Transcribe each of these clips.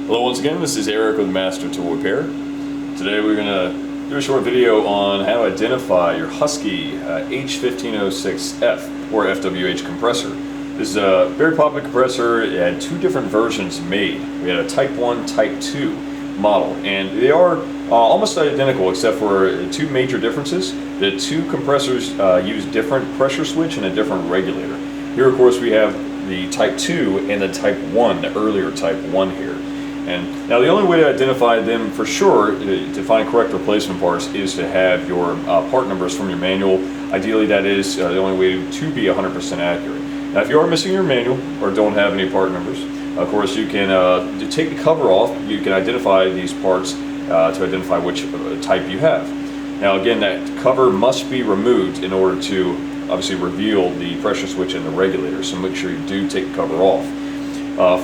Hello once again, this is Eric with Master Tool Repair. Today we're going to do a short video on how to identify your Husky H1506F or FWH compressor. This is a very popular compressor. It had two different versions made. We had a Type 1, Type 2 model, and they are almost identical except for two major differences. The two compressors use different pressure switch and a different regulator. Here of course we have the Type 2 and the Type 1, the earlier Type 1 here. And now the only way to identify them for sure, to find correct replacement parts, is to have your part numbers from your manual. Ideally that is the only way to be 100% accurate. Now if you are missing your manual or don't have any part numbers, of course you can take the cover off. You can identify these parts to identify which type you have. Now again, that cover must be removed in order to obviously reveal the pressure switch and the regulator, so make sure you do take the cover off.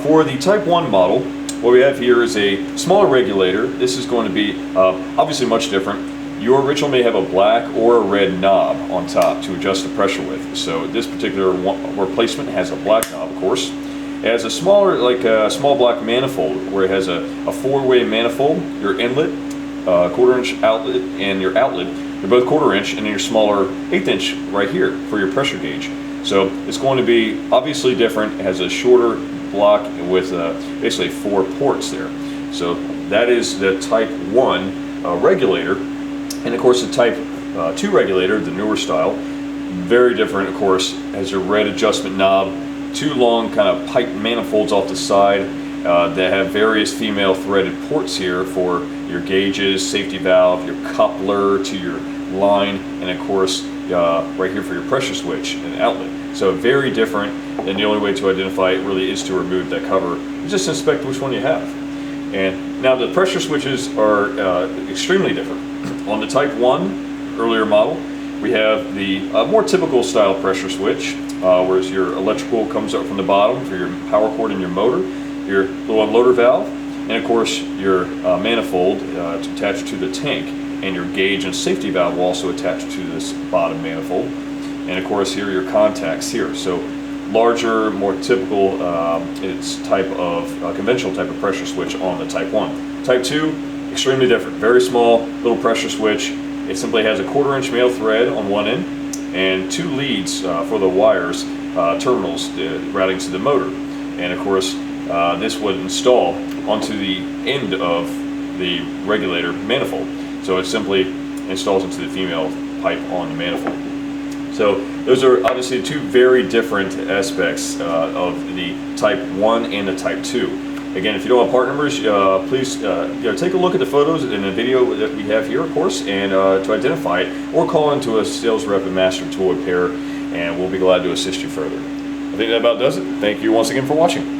For the Type 1 model, what we have here is a smaller regulator. This is going to be obviously much different. Your original may have a black or a red knob on top to adjust the pressure with. So this particular replacement has a black knob, of course. It has a smaller, like a small black manifold, where it has a four-way manifold. Your inlet, quarter-inch outlet, and your outlet, they're both quarter-inch, and then your smaller eighth-inch right here for your pressure gauge. So it's going to be obviously different. It has a shorter block with basically 4 ports there. So that is the Type 1 regulator, and of course the Type 2 regulator, the newer style, very different. Of course, has your red adjustment knob, two long kind of pipe manifolds off the side that have various female threaded ports here for your gauges, safety valve, your coupler to your line, and of course right here for your pressure switch and outlet. So very different, and the only way to identify it really is to remove that cover. You just inspect which one you have. And now the pressure switches are extremely different. On the Type 1 earlier model, we have the more typical style pressure switch, whereas your electrical comes up from the bottom for your power cord and your motor, your little unloader valve, and of course your manifold attached to the tank, and your gauge and safety valve will also attach to this bottom manifold. And of course here are your contacts here. So larger, more typical, it's type of conventional type of pressure switch on the Type 1. Type 2, extremely different. Very small little pressure switch. It simply has a quarter-inch male thread on one end and 2 leads for the wires, terminals routing to the motor. And of course this would install onto the end of the regulator manifold. So it simply installs into the female pipe on the manifold. So those are obviously two very different aspects of the Type 1 and the Type 2. Again, if you don't have part numbers, please take a look at the photos in the video that we have here, of course, and to identify it, or call into a sales rep at Master Tool Repair, and we'll be glad to assist you further. I think that about does it. Thank you once again for watching.